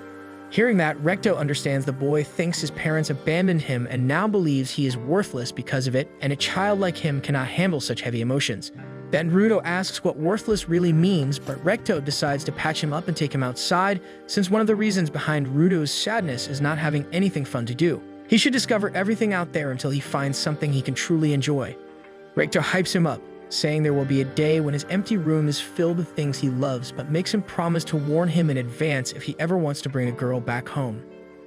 Hearing that, Recto understands the boy thinks his parents abandoned him and now believes he is worthless because of it, and a child like him cannot handle such heavy emotions. Then Rudo asks what worthless really means, but Recto decides to patch him up and take him outside, since one of the reasons behind Rudo's sadness is not having anything fun to do. He should discover everything out there until he finds something he can truly enjoy. Recto hypes him up, saying there will be a day when his empty room is filled with things he loves, but makes him promise to warn him in advance if he ever wants to bring a girl back home.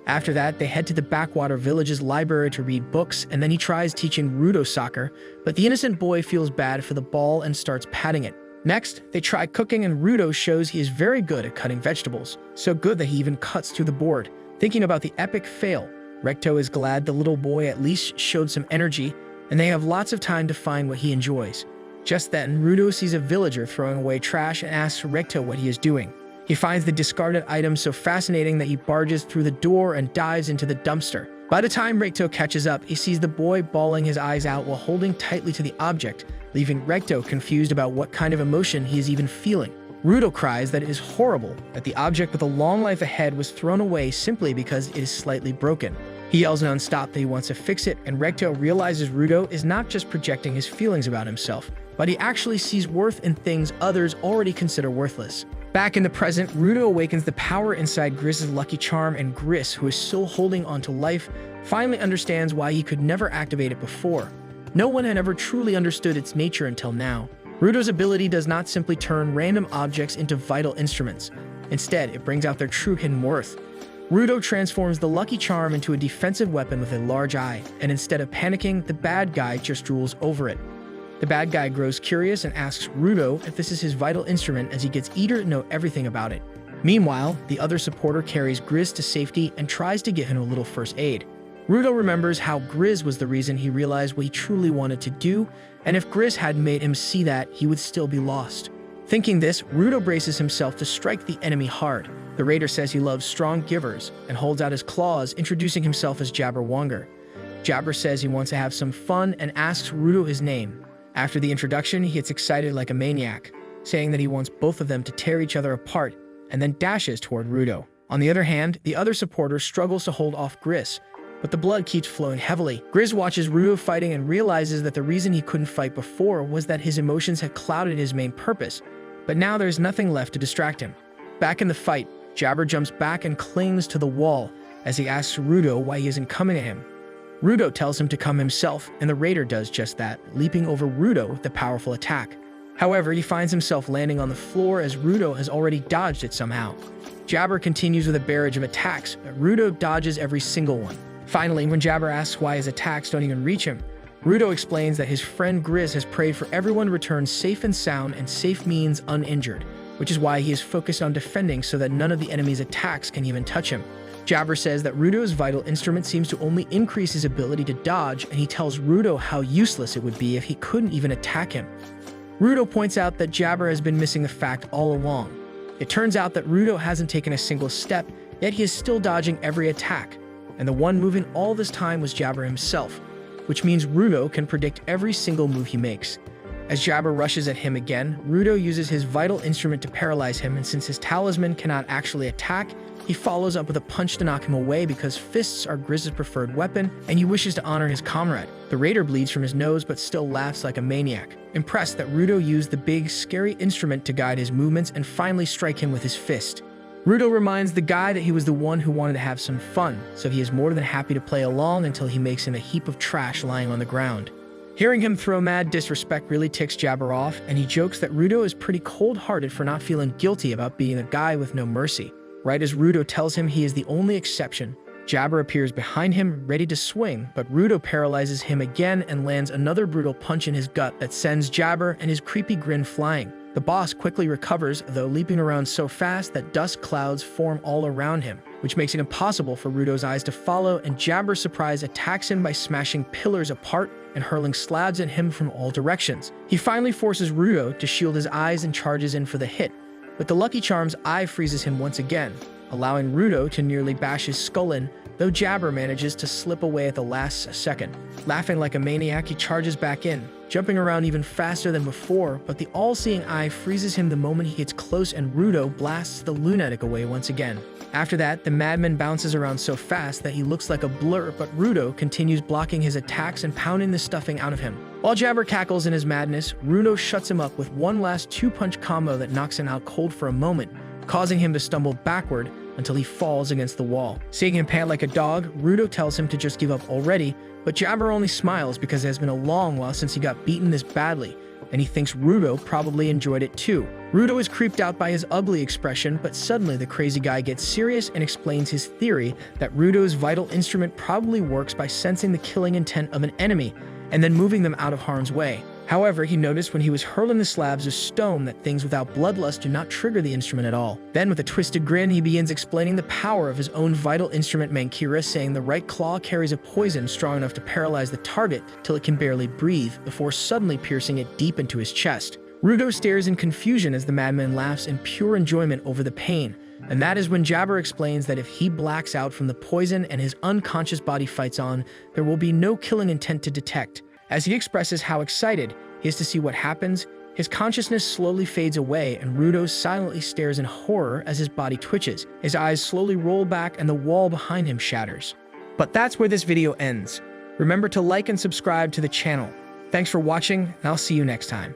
After that, they head to the backwater village's library to read books, and then he tries teaching Rudo soccer, but the innocent boy feels bad for the ball and starts patting it. Next, they try cooking, and Rudo shows he is very good at cutting vegetables, so good that he even cuts through the board. Thinking about the epic fail, Recto is glad the little boy at least showed some energy, and they have lots of time to find what he enjoys. Just then, Rudo sees a villager throwing away trash and asks Recto what he is doing. He finds the discarded items so fascinating that he barges through the door and dives into the dumpster. By the time Recto catches up, he sees the boy bawling his eyes out while holding tightly to the object, leaving Recto confused about what kind of emotion he is even feeling. Rudo cries that it is horrible that the object with a long life ahead was thrown away simply because it is slightly broken. He yells nonstop that he wants to fix it, and Recto realizes Rudo is not just projecting his feelings about himself, but he actually sees worth in things others already consider worthless. Back in the present, Rudo awakens the power inside Gris's lucky charm, and Gris, who is still holding onto life, finally understands why he could never activate it before. No one had ever truly understood its nature until now. Rudo's ability does not simply turn random objects into vital instruments. Instead, it brings out their true hidden worth. Rudo transforms the lucky charm into a defensive weapon with a large eye, and instead of panicking, the bad guy just drools over it. The bad guy grows curious and asks Rudo if this is his vital instrument, as he gets eager to know everything about it. Meanwhile, the other supporter carries Gris to safety and tries to give him a little first aid. Rudo remembers how Gris was the reason he realized what he truly wanted to do, and if Gris hadn't made him see that, he would still be lost. Thinking this, Rudo braces himself to strike the enemy hard. The raider says he loves strong givers and holds out his claws, introducing himself as Jabberwonger. Jabber says he wants to have some fun and asks Rudo his name. After the introduction, he gets excited like a maniac, saying that he wants both of them to tear each other apart, and then dashes toward Rudo. On the other hand, the other supporter struggles to hold off Gris, but the blood keeps flowing heavily. Gris watches Rudo fighting and realizes that the reason he couldn't fight before was that his emotions had clouded his main purpose, but now there's nothing left to distract him. Back in the fight, Jabber jumps back and clings to the wall as he asks Rudo why he isn't coming to him. Rudo tells him to come himself, and the raider does just that, leaping over Rudo with a powerful attack. However, he finds himself landing on the floor as Rudo has already dodged it somehow. Jabber continues with a barrage of attacks, but Rudo dodges every single one. Finally, when Jabber asks why his attacks don't even reach him, Rudo explains that his friend Grizz has prayed for everyone to return safe and sound, and safe means uninjured, which is why he is focused on defending so that none of the enemy's attacks can even touch him. Jabber says that Rudo's vital instrument seems to only increase his ability to dodge, and he tells Rudo how useless it would be if he couldn't even attack him. Rudo points out that Jabber has been missing the fact all along. It turns out that Rudo hasn't taken a single step, yet he is still dodging every attack, and the one moving all this time was Jabber himself, which means Rudo can predict every single move he makes. As Jabber rushes at him again, Rudo uses his vital instrument to paralyze him, and since his talisman cannot actually attack, he follows up with a punch to knock him away because fists are Grizz's preferred weapon, and he wishes to honor his comrade. The raider bleeds from his nose but still laughs like a maniac, impressed that Rudo used the big, scary instrument to guide his movements and finally strike him with his fist. Rudo reminds the guy that he was the one who wanted to have some fun, so he is more than happy to play along until he makes him a heap of trash lying on the ground. Hearing him throw mad disrespect really ticks Jabber off, and he jokes that Rudo is pretty cold-hearted for not feeling guilty about being a guy with no mercy. Right as Rudo tells him he is the only exception, Jabber appears behind him, ready to swing, but Rudo paralyzes him again and lands another brutal punch in his gut that sends Jabber and his creepy grin flying. The boss quickly recovers, though leaping around so fast that dust clouds form all around him, which makes it impossible for Rudo's eyes to follow, and Jabber's surprise attacks him by smashing pillars apart and hurling slabs at him from all directions. He finally forces Rudo to shield his eyes and charges in for the hit, but the Lucky Charm's eye freezes him once again, allowing Rudo to nearly bash his skull in, though Jabber manages to slip away at the last second. Laughing like a maniac, he charges back in, jumping around even faster than before, but the all-seeing eye freezes him the moment he gets close, and Rudo blasts the lunatic away once again. After that, the madman bounces around so fast that he looks like a blur, but Rudo continues blocking his attacks and pounding the stuffing out of him. While Jabber cackles in his madness, Rudo shuts him up with one last two-punch combo that knocks him out cold for a moment, causing him to stumble backward until he falls against the wall. Seeing him pant like a dog, Rudo tells him to just give up already, but Jabber only smiles because it has been a long while since he got beaten this badly, and he thinks Rudo probably enjoyed it too. Rudo is creeped out by his ugly expression, but suddenly the crazy guy gets serious and explains his theory that Rudo's vital instrument probably works by sensing the killing intent of an enemy and then moving them out of harm's way. However, he noticed when he was hurling the slabs of stone that things without bloodlust do not trigger the instrument at all. Then, with a twisted grin, he begins explaining the power of his own vital instrument Mankira, saying the right claw carries a poison strong enough to paralyze the target till it can barely breathe, before suddenly piercing it deep into his chest. Rudo stares in confusion as the madman laughs in pure enjoyment over the pain, and that is when Jabber explains that if he blacks out from the poison and his unconscious body fights on, there will be no killing intent to detect. As he expresses how excited he is to see what happens, his consciousness slowly fades away, and Rudo silently stares in horror as his body twitches. His eyes slowly roll back and the wall behind him shatters. But that's where this video ends. Remember to like and subscribe to the channel. Thanks for watching, and I'll see you next time.